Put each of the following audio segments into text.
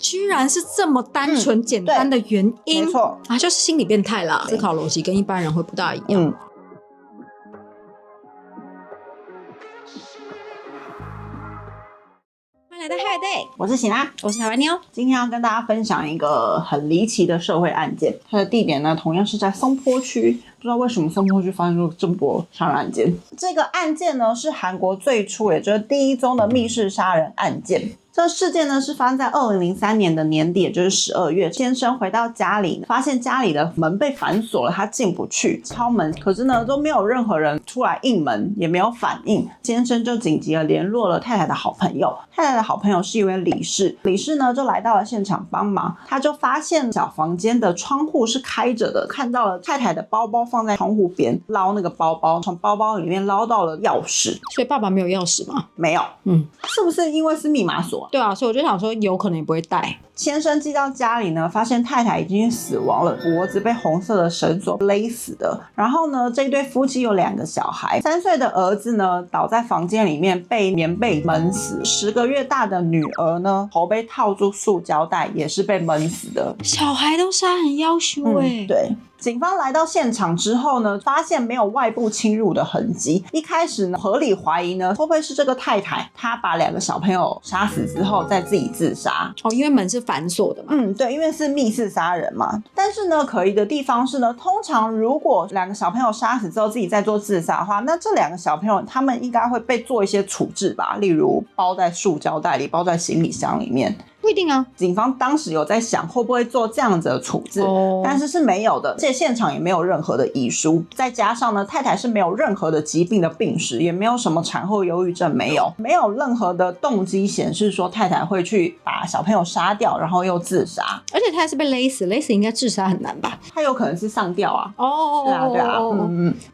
居然是这么单纯简单的原因。没错啊，就是心理变态啦，思考逻辑跟一般人会不大一样。欢迎来到 Hi Day， 我是喜拉，我是台湾妞。今天要跟大家分享一个很离奇的社会案件，它的地点呢同样是在松坡区。不知道为什么松坡区发生了这么多杀人案件。这个案件呢是韩国最初也就是第一宗的密室杀人案件。这个事件呢是发生在2003年的年底，也就是12月。先生回到家里，发现家里的门被反锁了，他进不去，敲门，可是呢都没有任何人出来应门，也没有反应。先生就紧急的联络了太太的好朋友，太太的好朋友是一位理事，理事呢就来到了现场帮忙。他就发现小房间的窗户是开着的，看到了太太的包包放在窗户边，捞那个包包，从包包里面捞到了钥匙。所以爸爸没有钥匙吗？没有。是不是因为是密码锁？对啊，所以我就想说有可能也不会带。先生寄到家里呢，发现太太已经死亡了，脖子被红色的绳索勒死的。然后呢，这一对夫妻有2个小孩，3岁的儿子呢倒在房间里面被棉被闷死，10个月大的女儿呢头被套住塑胶袋，也是被闷死的。小孩都杀很夭寿对。警方来到现场之后呢，发现没有外部侵入的痕迹。一开始呢，合理怀疑呢，会不会是这个太太她把2个小朋友杀死之后再自己自杀？哦，因为门是反锁的嘛。对，因为是密室杀人嘛。但是呢，可疑的地方是呢，通常如果2个小朋友杀死之后自己再做自杀的话，那这2个小朋友他们应该会被做一些处置吧，例如包在塑胶袋里，包在行李箱里面。不一定啊，警方当时有在想会不会做这样子的处置，但是没有的，这现场也没有任何的遗书，再加上呢，太太是没有任何的疾病的病史，也没有什么产后忧郁症，没有任何的动机显示说太太会去把小朋友杀掉，然后又自杀。而且太太是被勒死，勒死应该自杀很难吧？他有可能是上吊啊。对啊。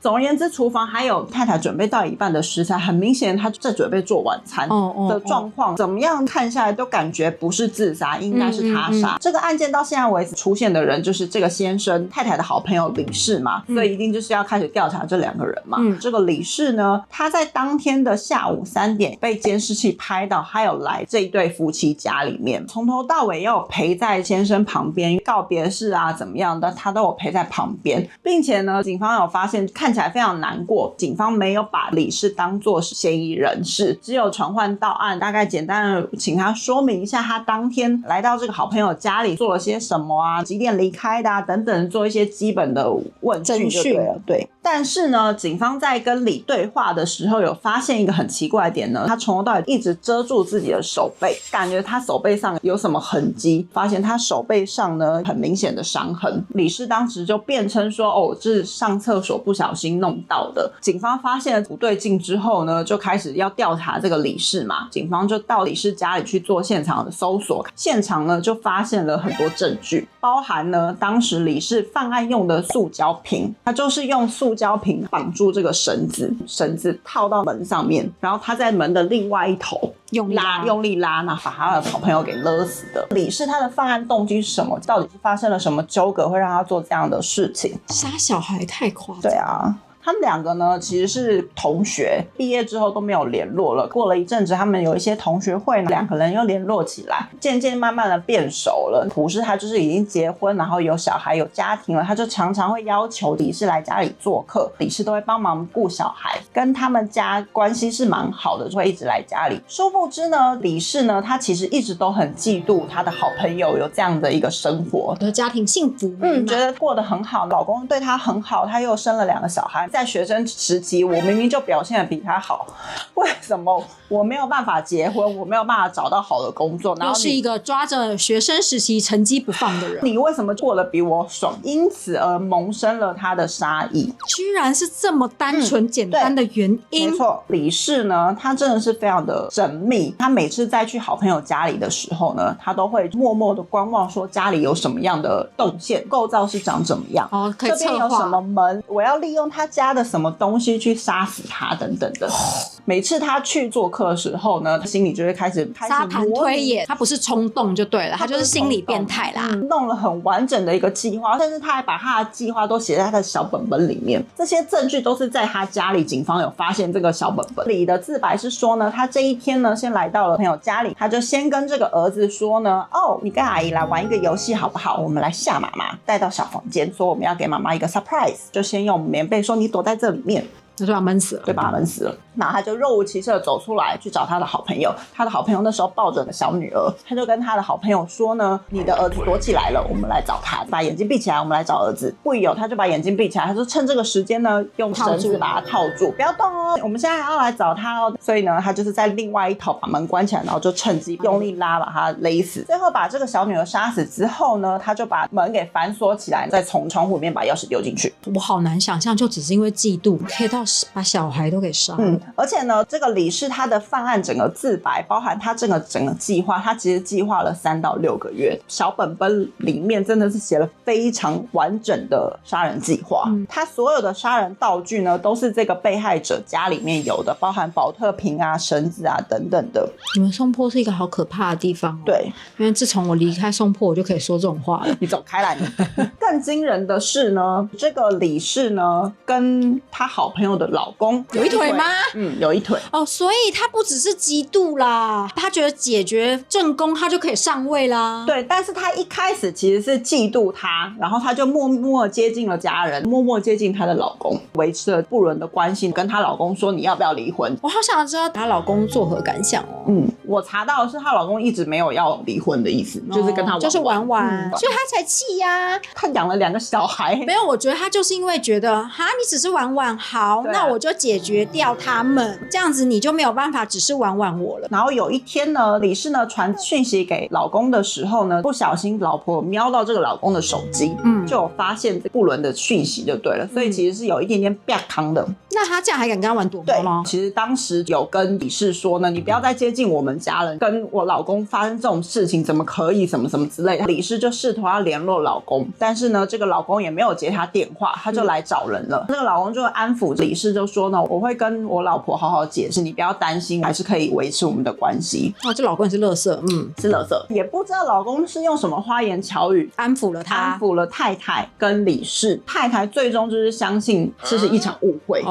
总而言之，厨房还有太太准备到一半的食材，很明显他在准备做晚餐的状况，怎么样看下来都感觉不是自杀，应该是他杀。这个案件到现在为止出现的人就是这个先生太太的好朋友李氏嘛，所以一定就是要开始调查这2个人嘛。这个李氏呢，他在当天的下午3点被监视器拍到，他有来这一对夫妻家里面，从头到尾也有陪在先生旁边，告别式啊怎么样的，他都有陪在旁边，并且呢，警方有发现看起来非常难过，警方没有把李氏当作嫌疑人士，只有传唤到案，大概简单的请他说明一下他当天来到这个好朋友家里做了些什么啊，几点离开的啊等等，做一些基本的问讯就对了。对，但是呢，警方在跟李对话的时候有发现一个很奇怪的点呢，他从头到尾一直遮住自己的手背，感觉他手背上有什么痕迹，发现他手背上呢很明显的伤痕。李氏当时就辩称说这是上厕所不小心弄到的。警方发现了不对劲之后呢，就开始要调查这个李氏嘛，警方就到李氏家里去做现场的搜索，现场呢就发现了很多证据，包含呢当时李氏犯案用的塑胶瓶，他就是用塑胶瓶绑住这个绳子套到门上面，然后他在门的另外一头用力拉，那把他的好朋友给勒死的。李氏他的犯案动机是什么？到底是发生了什么纠葛会让他做这样的事情？杀小孩太夸张。对啊。他们2个呢其实是同学，毕业之后都没有联络了。过了一阵子，他们有一些同学会，2个人又联络起来，渐渐慢慢的变熟了。朴氏他就是已经结婚，然后有小孩有家庭了，他就常常会要求李氏来家里做客，李氏都会帮忙顾小孩，跟他们家关系是蛮好的，就会一直来家里。殊不知呢，李氏呢他其实一直都很嫉妒他的好朋友有这样的一个生活，的家庭幸福觉得过得很好，老公对他很好，他又生了2个小孩。在学生时期我明明就表现得比他好，为什么我没有办法结婚，我没有办法找到好的工作，然后又是一个抓着学生时期成绩不放的人，你为什么过得比我爽？因此而萌生了他的杀意。居然是这么单纯简单的原因。没错，李氏呢他真的是非常的缜密，他每次在去好朋友家里的时候呢，他都会默默的观望，说家里有什么样的动线，构造是长怎么样，可以策划这边有什么门，我要利用他家家的什么东西去杀死他等等的。每次他去做客的时候呢，他心里就会开始沙盘推演，他不是冲动就对了，他就是心理变态啦。弄了很完整的一个计划，甚至他还把他的计划都写在他的小本本里面。这些证据都是在他家里，警方有发现这个小本本里的自白是说呢，他这一天呢先来到了朋友家里，他就先跟这个儿子说呢，哦，你跟阿姨来玩一个游戏好不好？我们来吓妈妈，带到小房间，说我们要给妈妈一个 surprise， 就先用棉被说你躲在这里面。就把他闷死了，对，把他闷死了。然后他就若无其事的走出来去找他的好朋友，他的好朋友那时候抱着小女儿，他就跟他的好朋友说呢，你的儿子躲起来了，我们来找他，把眼睛闭起来，我们来找儿子。不疑有，他就把眼睛闭起来，他说趁这个时间呢，用绳子把他套住，不要动哦，我们现在要来找他哦。所以呢，他就是在另外一头把门关起来，然后就趁机用力拉，把他勒死。最后把这个小女儿杀死之后呢，他就把门给反锁起来，再从窗户里面把钥匙丢进去。我好难想象，就只是因为嫉妒，可以到把小孩都给杀了。而且呢，这个李氏他的犯案整个自白，包含他整个计划，他其实计划了3到6个月。小本本里面真的是写了非常完整的杀人计划。他所有的杀人道具呢，都是这个被害者家里面有的，包含保特瓶啊、绳子啊等等的。你们松坡是一个好可怕的地方哦。对，因为自从我离开松坡，我就可以说这种话了。你走开来。更惊人的是呢，这个李氏呢，跟他好朋友的老公有一腿吗？有一腿哦，所以他不只是嫉妒啦，他觉得解决正宫他就可以上位啦。对，但是他一开始其实是嫉妒他，然后他就默默接近了家人，默默接近她的老公，维持了不伦的关系，跟她老公说你要不要离婚。我好想知道她老公作何感想哦。我查到的是她老公一直没有要离婚的意思，就是跟她玩就是玩玩，所以他才气呀。他养了2个小孩。没有，我觉得他就是因为觉得哈，你只是玩玩，好，那我就解决掉他们，这样子你就没有办法只是玩玩我了。然后有一天呢，李氏呢传讯息给老公的时候呢，不小心老婆瞄到这个老公的手机，就有发现不伦的讯息就对了，所以其实是有一点点啪康的。那他这样还敢跟他玩躲猫吗？其实当时有跟李氏说呢，你不要再接近我们家人，跟我老公发生这种事情怎么可以什么什么之类的。李氏就试图要联络老公，但是呢这个老公也没有接他电话，他就来找人了。那个老公就安抚李氏，就说呢，我会跟我老婆好好解释，你不要担心，还是可以维持我们的关系。哦，这老公也是垃圾。是垃圾。也不知道老公是用什么花言巧语安抚了他，安抚了太太跟李氏。太太最终就是相信这是一场误会。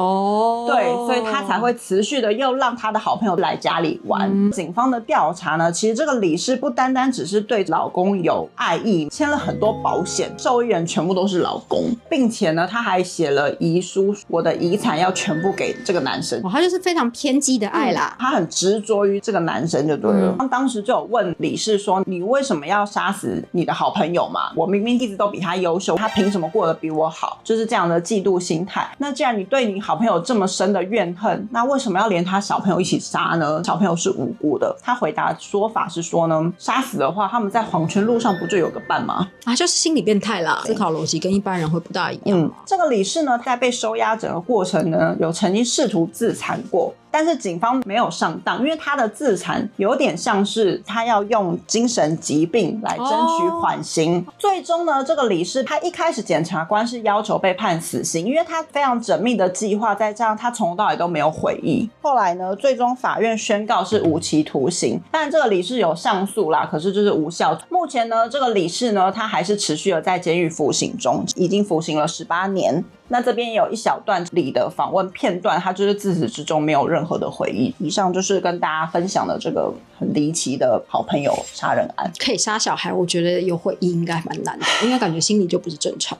对，所以他才会持续的又让他的好朋友来家里玩。警方的调查呢，其实这个李氏不单单只是对老公有爱意，签了很多保险，受益人全部都是老公，并且呢他还写了遗书，我的遗产要全部给这个男生。他就是非常偏激的爱啦。他很执着于这个男生就对了。当时就有问李氏说，你为什么要杀死你的好朋友嘛？我明明一直都比他优秀，他凭什么过得比我好？就是这样的嫉妒心态。那既然你对你好朋友这么深的怨恨，那为什么要连他小朋友一起杀呢？小朋友是无辜的。他回答说法是说呢，杀死的话他们在黄泉路上不就有个伴吗？就是心理变态啦，思考逻辑跟一般人会不大一样。这个李氏呢，在被收押整个过程呢，有曾经试图自残过，但是警方没有上当，因为他的自残有点像是他要用精神疾病来争取缓刑。最终呢，这个李氏他一开始检察官是要求被判死刑，因为他非常缜密的计划，再加上他从头到尾都没有悔意。后来呢，最终法院宣告是无期徒刑，但这个李氏有上诉啦，可是就是无效。目前呢，这个李氏呢，他还是持续的在监狱服刑中，已经服刑了18年。那这边有一小段李的访问片段，他就是自始至终没有任何的回忆。以上就是跟大家分享的这个很离奇的好朋友杀人案。可以杀小孩，我觉得有回忆应该蛮难的，因为感觉心里就不是正常。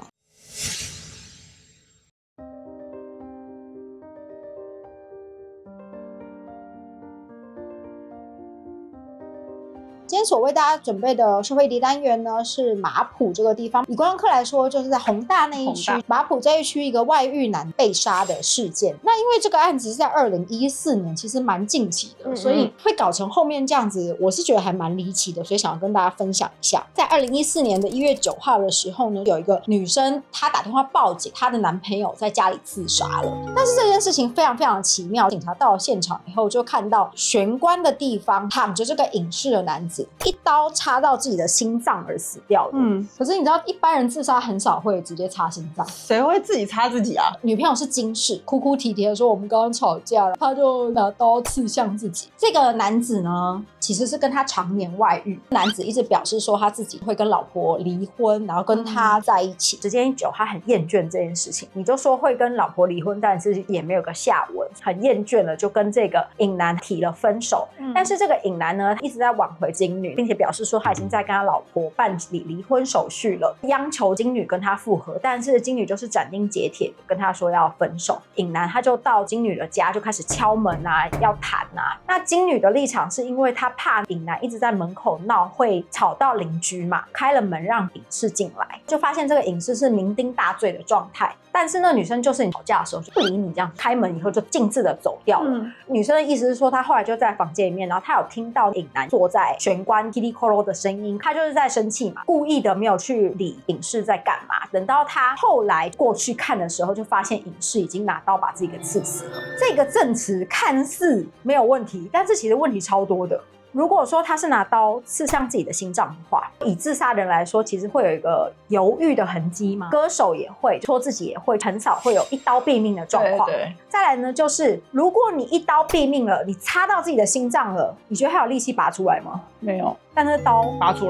今天所为大家准备的社会议题单元呢，是马埔这个地方。以观光客来说，就是在弘大那一区，马埔这一区一个外遇男被杀的事件。那因为这个案子是在2014年，其实蛮近期的，所以会搞成后面这样子，我是觉得还蛮离奇的，所以想要跟大家分享一下。在2014年的1月9号的时候呢，有一个女生她打电话报警，她的男朋友在家里自杀了。但是这件事情非常非常奇妙，警察到了现场以后就看到玄关的地方躺着这个隐士的男子，一刀插到自己的心脏而死掉的。可是你知道一般人自杀很少会直接插心脏，谁会自己插自己啊？女朋友是金氏，哭哭啼啼的说我们刚刚吵架，他就拿刀刺向自己。这个男子呢其实是跟他常年外遇，男子一直表示说他自己会跟老婆离婚，然后跟他在一起，时间一久他很厌倦这件事情。你就说会跟老婆离婚，但是也没有个下文，很厌倦了，就跟这个尹男提了分手。但是这个尹男呢一直在挽回金女，并且表示说他已经在跟他老婆办理离婚手续了，央求金女跟他复合，但是金女就是斩钉截铁跟他说要分手。尹男他就到金女的家就开始敲门啊，要谈啊。那金女的立场是因为他怕尹男一直在门口闹会吵到邻居嘛，开了门让尹氏进来，就发现这个尹氏是酩酊大醉的状态。但是那女生就是你吵架的时候就不理你，这样开门以后就径自的走掉了。女生的意思是说她后来就在房间里面，然后她有听到尹男坐在玄关噼里啪啦的声音，她就是在生气嘛，故意的没有去理尹氏在干嘛。等到她后来过去看的时候，就发现尹氏已经拿刀把自己给刺死了。这个证词看似没有问题，但是其实问题超多的。如果说他是拿刀刺向自己的心脏的话，以自杀人来说，其实会有一个犹豫的痕迹嘛。歌手也会说自己也会，很少会有一刀毙命的状况。对，再来呢，就是如果你一刀毙命了，你插到自己的心脏了，你觉得还有力气拔出来吗？没有。但是刀拔出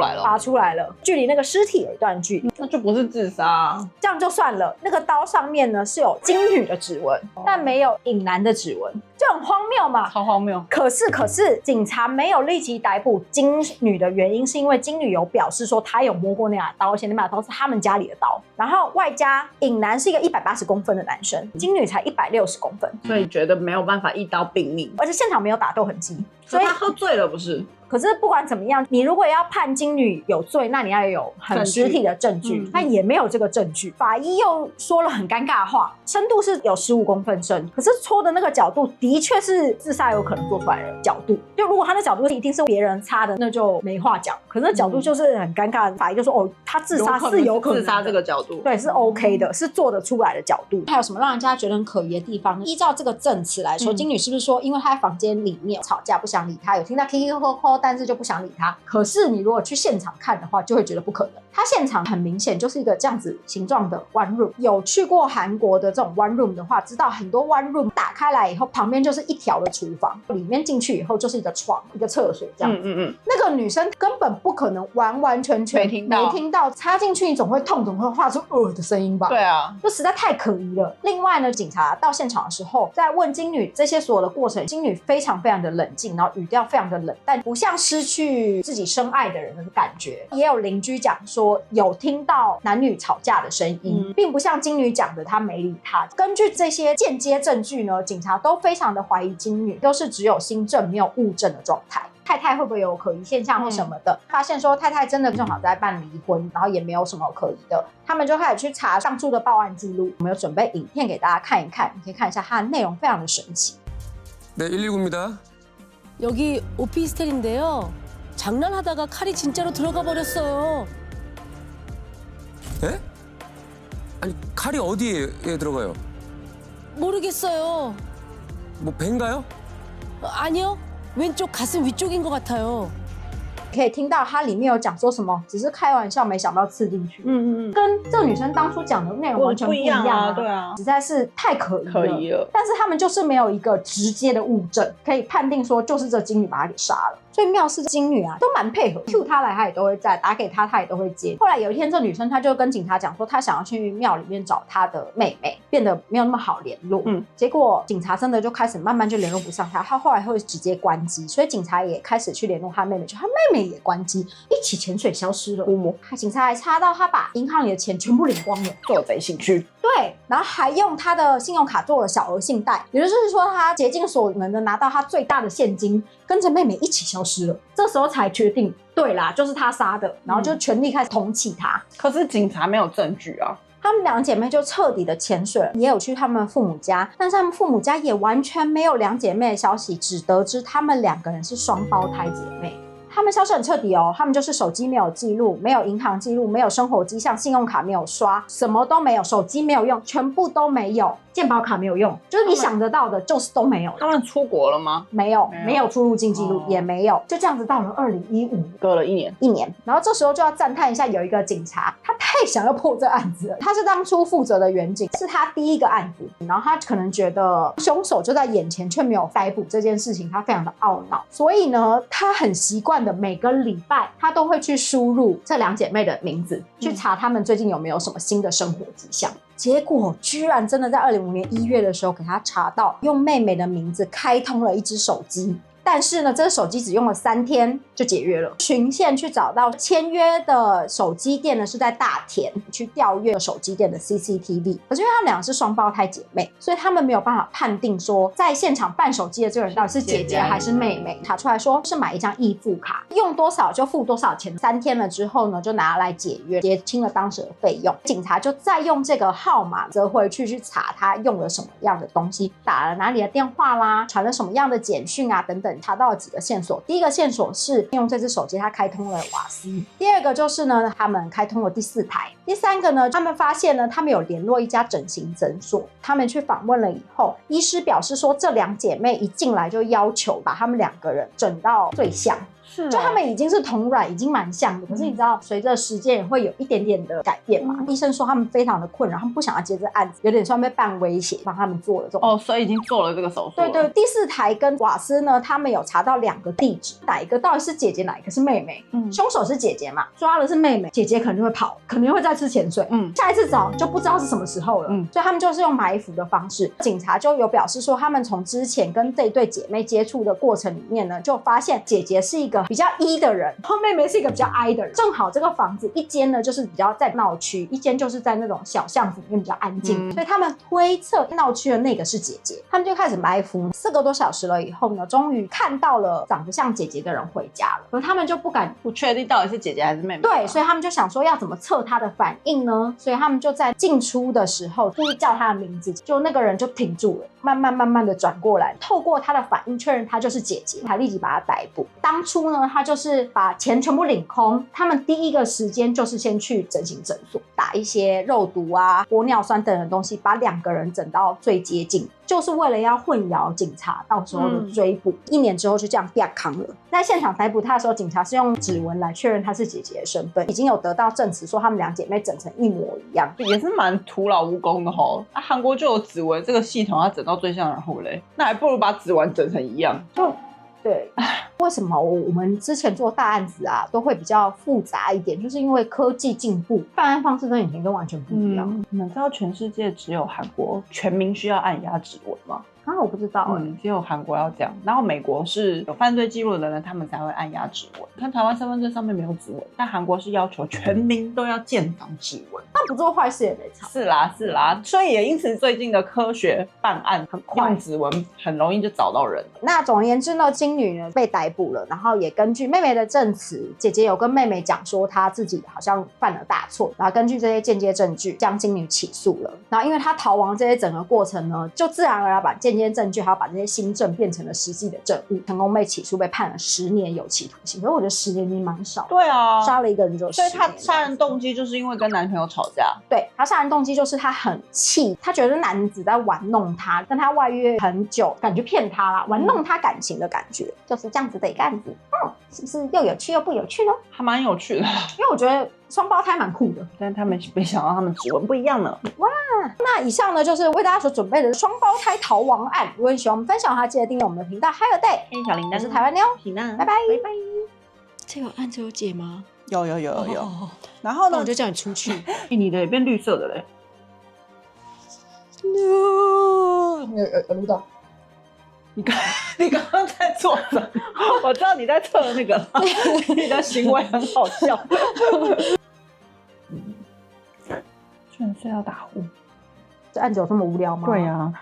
来了，距离那个尸体有一段距离，那就不是自杀啊。这样就算了。那个刀上面呢是有金女的指纹，但没有尹男的指纹，就很荒谬嘛，超荒谬。可是警察没有立即逮捕金女的原因，是因为金女有表示说她有摸过那把刀，而且那把刀是他们家里的刀。然后外加尹男是一个180公分的男生，金女才160公分，所以觉得没有办法一刀毙命，而且现场没有打斗痕迹，所以他喝醉了不是？可是不管怎么样，你如果要判金女有罪，那你要有很实体的证据，但也没有这个证据。法医又说了很尴尬的话，深度是有15公分深，可是戳的那个角度的确是自杀有可能做出来的角度。就如果他的角度一定是别人插的，那就没话讲。可是那角度就是很尴尬，法医就说哦，他自杀是有可能的，自杀这个角度对是 OK 的，是做得出来的角度。还有什么让人家觉得很可疑的地方呢？依照这个证词来说，金女是不是说，因为她在房间里面吵架不想理他，有听到 KK 但是就不想理他？可是你如果去现场看的话，就会觉得不可能。他现场很明显就是一个这样子形状的 one room， 有去过韩国的这种 one room 的话，知道很多 one room 打开来以后，旁边就是一条的厨房，里面进去以后就是一个床、一个厕所这样子。那个女生根本不可能完完全全没听到，插进去你总会痛，总会发出的声音吧？对啊，就实在太可疑了。另外呢，警察到现场的时候，在问金女这些所有的过程，金女非常非常的冷静，然后语调非常的冷淡，不像失去自己深爱的人的感觉。也有邻居讲说有听到男女吵架的声音，并不像金女讲的他没理他。根据这些间接证据呢，警察都非常的怀疑金女都是只有心证没有物证的状态。太太会不会有可疑现象或什么的？发现说太太真的正好在办离婚，然后也没有什么可疑的，他们就开始去查上述的报案记录。我们有准备影片给大家看一看，你可以看一下它的内容非常的神奇。네, 119입니다. 여기 오피스텔인데요. 장난하다가 칼이 진짜로 들어가 버렸어요. 에? 아니, 칼이 어디에 들어가요? 모르겠어요. 뭐 벤가요? 아니요. 왼쪽 가슴 위쪽인 것 같아요. 可以听到它里面有讲说什么，只是开玩笑，没想到刺进去。跟这个女生当初讲的内容完全不一样啊！对啊，实在是太可疑了。但是他们就是没有一个直接的物证，可以判定说就是这金女把她给杀了。最妙是金女啊，都蛮配合 ，Q 她来她也都会在，打给她她也都会接。后来有一天，这女生她就跟警察讲说，她想要去庙里面找她的妹妹，变得没有那么好联络。结果警察真的就开始慢慢就联络不上她，她后来会直接关机，所以警察也开始去联络她妹妹，就她妹妹也关机，一起潜水消失了。警察还查到她把银行里的钱全部领光了，做贼心虚。对，然后还用他的信用卡做了小额信贷，也就是说他竭尽所能的拿到他最大的现金，跟着妹妹一起消失了。这时候才确定，对啦，就是他杀的，然后就全力开始通缉他。可是警察没有证据啊。她们两姐妹就彻底的潜水了，也有去她们父母家，但是她们父母家也完全没有两姐妹的消息，只得知她们2个人是双胞胎姐妹。她他们消失很彻底哦，他们就是手机没有记录，没有银行记录，没有生活迹象，信用卡没有刷，什么都没有，手机没有用，全部都没有，健保卡没有用，就是你想得到的，就是都没有。他们出国了吗？没有出入境记录，也没有，就这样子到了2015，隔了1年，然后这时候就要赞叹一下，有一个警察，他太想要破这案子了，他是当初负责的员警，是他第一个案子，然后他可能觉得凶手就在眼前却没有逮捕这件事情，他非常的懊恼，所以呢，他很习惯的每个礼拜他都会去输入这两姐妹的名字，去查他们最近有没有什么新的生活迹象。结果居然真的在2005年1月的时候给他查到，用妹妹的名字开通了一只手机。但是呢，这个手机只用了3天就解约了。循线去找到签约的手机店呢，是在大田，去调阅手机店的 CCTV。可是因为他们俩是双胞胎姐妹，所以他们没有办法判定说在现场办手机的这个人到底是姐姐还是妹妹。查出来说是买一张易付卡，用多少就付多少钱。3天了之后呢，就拿来解约，结清了当时的费用。警察就再用这个号码折回去查他用了什么样的东西，打了哪里的电话啦，传了什么样的简讯啊等等。查到了几个线索，第一个线索是用这只手机他开通了瓦斯，第二个就是呢他们开通了第4台，第3个呢他们发现呢他们有联络一家整形诊所，他们去访问了以后，医师表示说这两姐妹一进来就要求把他们2个人整到最像。就他们已经是同卵，已经蛮像的，可是你知道随着时间也会有一点点的改变嘛。医生说他们非常的困扰，他们不想要接这案子，有点算被半威胁，帮他们做了这种所以已经做了这个手术了。对，第4台跟瓦斯呢，他们有查到2个地址，哪一个到底是姐姐，哪一个是妹妹。凶手是姐姐嘛，抓的是妹妹，姐姐可能就会跑，可能会再吃潜水。下一次找就不知道是什么时候了。所以他们就是用埋伏的方式。警察就有表示说，他们从之前跟这对姐妹接触的过程里面呢，就发现姐姐是一个比较E的人，然后妹妹是一个比较 I 的人。正好这个房子一间呢就是比较在闹区，一间就是在那种小巷子里面比较安静，所以他们推测闹区的那个是姐姐。他们就开始埋伏，4个多小时了以后呢，终于看到了长得像姐姐的人回家了，可是他们就不确定到底是姐姐还是妹妹。对，所以他们就想说要怎么测她的反应呢？所以他们就在进出的时候故意叫她的名字，就那个人就停住了，慢慢的转过来，透过她的反应确认她就是姐姐，才立即把她逮捕。当初呢，她就是把钱全部领空，他们第一个时间就是先去整形诊所打一些肉毒啊、玻尿酸等的东西，把2个人整到最接近，就是为了要混淆警察到时候的追捕。1年之后就这样掉康了。在现场逮捕他的时候，警察是用指纹来确认他是姐姐的身份，已经有得到证词说他们2姐妹整成一模一样，也是蛮徒劳无功的齁。韩国就有指纹这个系统，要整到最像，然后嘞，那还不如把指纹整成一样。对，为什么我们之前做大案子啊都会比较复杂一点，就是因为科技进步，办案方式跟以前都完全不一样。你们知道全世界只有韩国全民需要按压指纹吗？我不知道只有韩国要这样，然后美国是有犯罪记录的人他们才会按压指纹。看台湾身份证上面没有指纹，但韩国是要求全民都要建档指纹。那不做坏事也没差。是啦，所以也因此最近的科学办案很快，用指纹很容易就找到人。那总而言之呢，金女呢被逮捕了，然后也根据妹妹的证词，姐姐有跟妹妹讲说她自己好像犯了大错，然后根据这些间接证据将金女起诉了。然后因为她逃亡这些整个过程呢，就自然而然把间接证据还要把这些新证变成了实际的证物，成功被起诉，被判了10年有期徒刑。可是我觉得10年已经蛮少。对啊，杀了一个人就10年。所以她杀人动机就是因为跟男朋友吵架。对，她杀人动机就是她很气，她觉得男子在玩弄她，跟她外遇很久，感觉骗她啦，玩弄她感情的感觉，就是这样子的一个案子。是不是又有趣又不有趣呢？还蛮有趣的，因为我觉得双胞胎蛮酷的，但他们没想到他们指纹不一样呢。哇，那以上呢就是为大家所准备的双胞胎逃亡案。如果你喜欢我们分享的话，记得订阅我们的频道 Higher Day， 黑小铃铛，我是台湾妞，拜拜。这个案子有解吗？有。然后呢，我就叫你出去。你的也变绿色的嘞。有录到。你刚刚在做什么？我知道你在测那个，你的行为很好笑。居然睡到打呼，这案子有这么无聊吗？对呀。